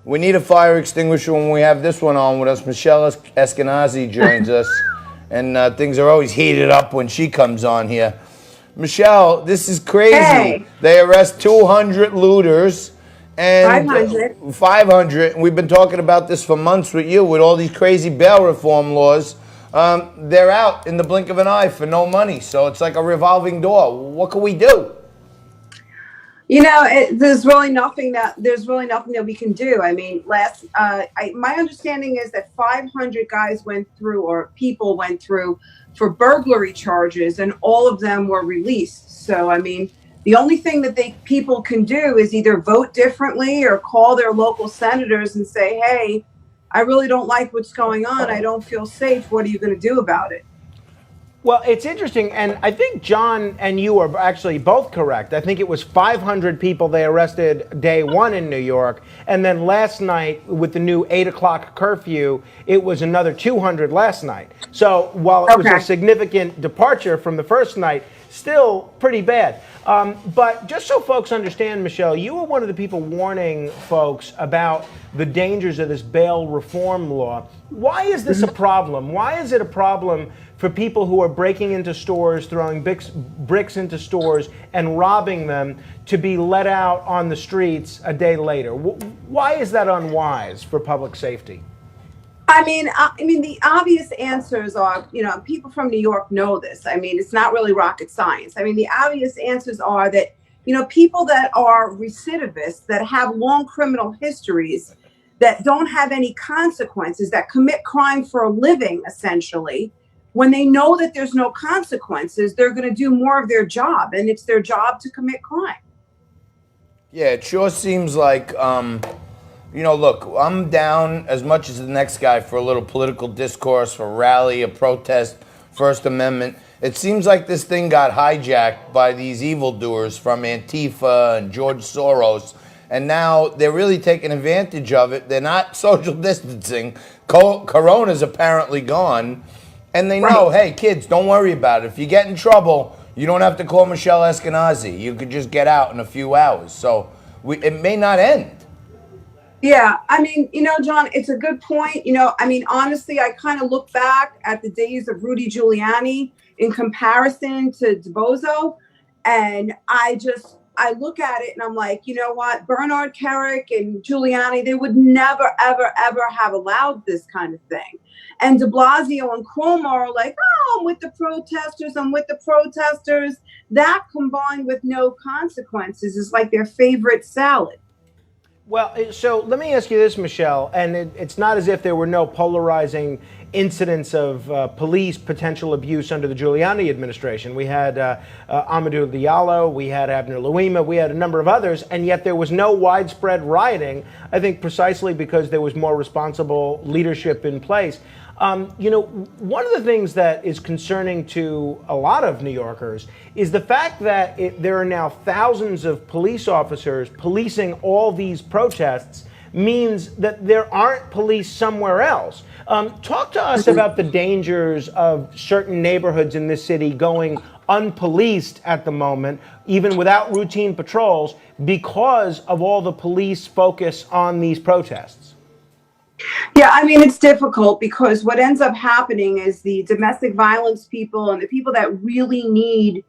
We need a fire extinguisher when we have this one on with us. Michelle Eskenazi joins us, and things are always heated up when she comes on here. Michelle, this is crazy. Hey, They arrest 200 looters and 500. 500. And we've been talking about this for months with you, with all these crazy bail reform laws. They're out in the blink of an eye for no money. So it's like a revolving door. What can we do? There's really nothing that we can do. I mean, my understanding is that 500 guys went through, or people went through, for burglary charges, and all of them were released. So, I mean, the only thing that people can do is either vote differently or call their local senators and say, "Hey, I really don't like what's going on. I don't feel safe. What are you going to do about it?" Well, it's interesting, and I think John and you are actually both correct. I think it was 500 people they arrested day one in New York, and then last night with the new 8 o'clock curfew, it was another 200 last night. So while it was a Okay. significant departure from the first night, still pretty bad. But just so folks understand, Michelle, you were one of the people warning folks about the dangers of this bail reform law. Why is this a problem? Why is it a problem for people who are breaking into stores, throwing bricks into stores, and robbing them to be let out on the streets a day later? Why is that unwise for public safety? I mean, the obvious answers are, people from New York know this. I mean, it's not really rocket science. I mean, the obvious answers are that, people that are recidivists, that have long criminal histories, that don't have any consequences, that commit crime for a living, essentially, when they know that there's no consequences, they're going to do more of their job, and it's their job to commit crime. Yeah, it sure seems like, look, I'm down as much as the next guy for a little political discourse, for a rally, a protest, First Amendment. It seems like this thing got hijacked by these evildoers from Antifa and George Soros, and now they're really taking advantage of it. They're not social distancing. Corona's apparently gone, and they know, Right. hey, kids, don't worry about it. If you get in trouble, you don't have to call Michelle Eskenazi. You could just get out in a few hours. So it may not end. Yeah, I mean, John, it's a good point. I mean, honestly, I kind of look back at the days of Rudy Giuliani in comparison to DeBozo, and I look at it and I'm like, you know what, Bernard Kerik and Giuliani, they would never, ever, ever have allowed this kind of thing. And De Blasio and Cuomo are like, oh, I'm with the protesters, I'm with the protesters. That combined with no consequences is like their favorite salad. Well, so let me ask you this, Michelle, and it's not as if there were no polarizing incidents of police potential abuse under the Giuliani administration. We had Amadou Diallo, we had Abner Louima, we had a number of others, and yet there was no widespread rioting, I think precisely because there was more responsible leadership in place. One of the things that is concerning to a lot of New Yorkers is the fact that there are now thousands of police officers policing all these protests means that there aren't police somewhere else. Talk to us about the dangers of certain neighborhoods in this city going unpoliced at the moment, even without routine patrols, because of all the police focus on these protests. Yeah, I mean, it's difficult because what ends up happening is the domestic violence people and the people that really need,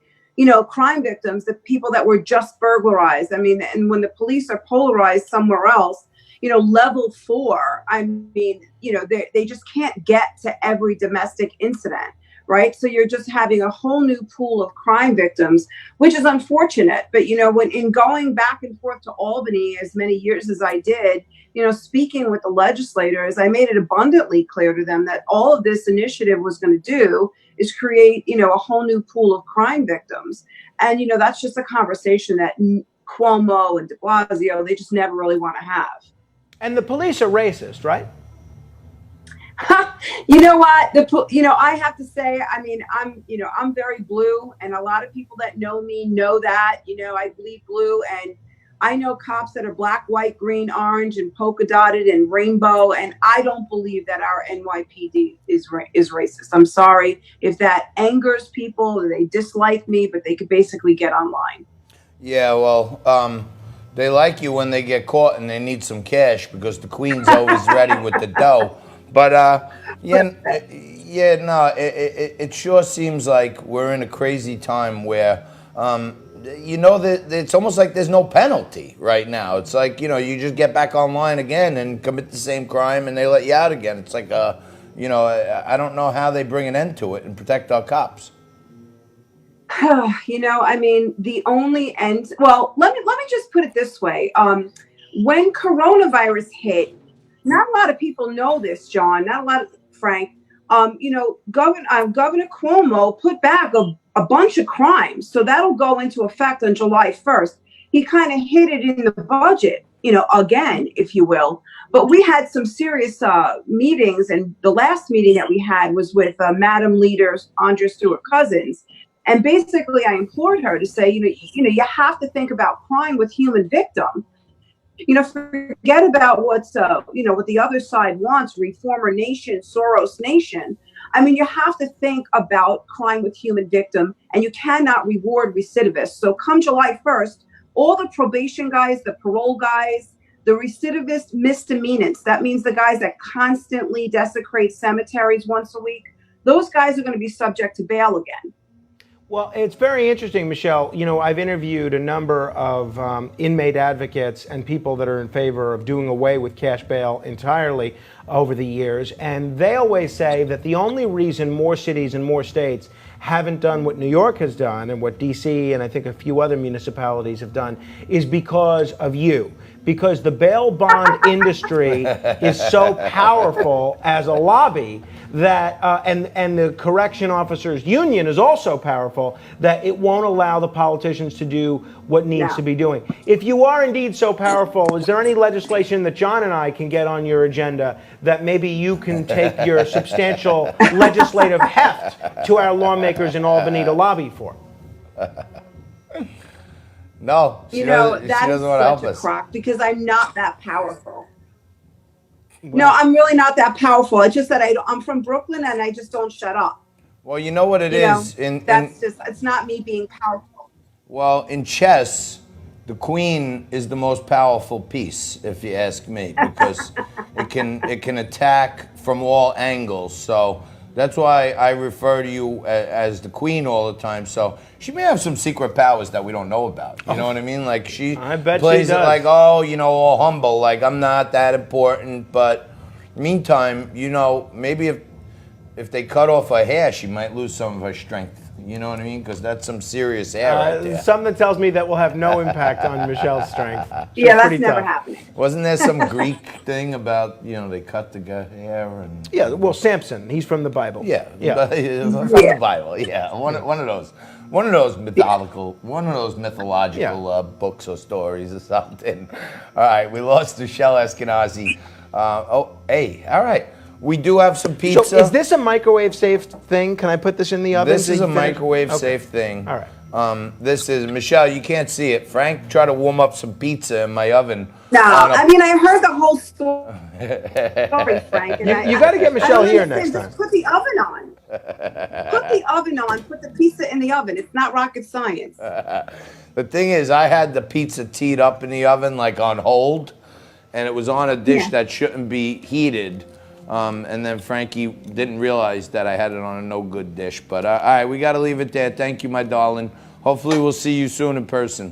crime victims, the people that were just burglarized. I mean, and when the police are polarized somewhere else, level four, I mean, they just can't get to every domestic incident. Right. So you're just having a whole new pool of crime victims, which is unfortunate. But, when in going back and forth to Albany as many years as I did, speaking with the legislators, I made it abundantly clear to them that all of this initiative was going to do is create, a whole new pool of crime victims. And, that's just a conversation that Cuomo and de Blasio, they just never really want to have. And the police are racist, right? You know what? I have to say, I mean, I'm very blue, and a lot of people that know me know that. I bleed blue, and I know cops that are black, white, green, orange, and polka dotted and rainbow, and I don't believe that our NYPD is racist. I'm sorry if that angers people or they dislike me, but they could basically get online. Yeah, well, they like you when they get caught and they need some cash because the queen's always ready with the dough. But it sure seems like we're in a crazy time where that it's almost like there's no penalty right now. It's like you just get back online again and commit the same crime and they let you out again. It's like I don't know how they bring an end to it and protect our cops. I mean, the only end. Well, let me just put it this way. When coronavirus hit, not a lot of people know this, John. Not a lot of Frank. Governor Cuomo put back a bunch of crimes, so that'll go into effect on July 1st. He kind of hid it in the budget, again, if you will. But we had some serious meetings, and the last meeting that we had was with Madam Leader Andrea Stewart-Cousins. And basically, I implored her to say, you have to think about crime with human victim. Forget about what the other side wants, reformer nation, Soros nation. I mean, you have to think about crime with human victim, and you cannot reward recidivists. So come July 1st, all the probation guys, the parole guys, the recidivist misdemeanants, that means the guys that constantly desecrate cemeteries once a week, those guys are going to be subject to bail again. Well, it's very interesting, Michelle. I've interviewed a number of inmate advocates and people that are in favor of doing away with cash bail entirely over the years. And they always say that the only reason more cities and more states haven't done what New York has done and what D.C. and I think a few other municipalities have done is because of you. Because the bail bond industry is so powerful as a lobby that, and the correction officers union is also powerful, that it won't allow the politicians to do what needs to be doing. If you are indeed so powerful, is there any legislation that John and I can get on your agenda that maybe you can take your substantial legislative heft to our lawmakers in Albany to lobby for? No, she doesn't want to help us. Crock, because I'm not that powerful. Well, no, I'm really not that powerful. It's just that I'm from Brooklyn and I just don't shut up. Well, you know what it is. It's not me being powerful. Well, in chess, the queen is the most powerful piece, if you ask me, because it can attack from all angles. So that's why I refer to you as the queen all the time. So she may have some secret powers that we don't know about. You know what I mean? Like I bet plays she does. it like, all humble, like I'm not that important. But meantime, maybe if they cut off her hair, she might lose some of her strength. You know what I mean? Because that's some serious hair right there. Something tells me that will have no impact on Michelle's strength. Yeah, that's never happening. Wasn't there some Greek thing about, they cut the guy hair and... Yeah, well, Samson, he's from the Bible. Yeah. From the Bible, yeah. One of those mythological, books or stories or something. All right, we lost Michelle Eskenazi. All right. We do have some pizza. So is this a microwave safe thing? Can I put this in the oven? This is a microwave safe thing. All right. This is, Michelle, you can't see it. Frank tried to warm up some pizza in my oven. No, I heard the whole story, Frank. And you got to get Michelle here next time. Just put the oven on. Put the oven on. Put the pizza in the oven. It's not rocket science. The thing is, I had the pizza teed up in the oven, like on hold, and it was on a dish that shouldn't be heated. And then Frankie didn't realize that I had it on a no-good dish. But all right, we got to leave it there. Thank you, my darling. Hopefully we'll see you soon in person.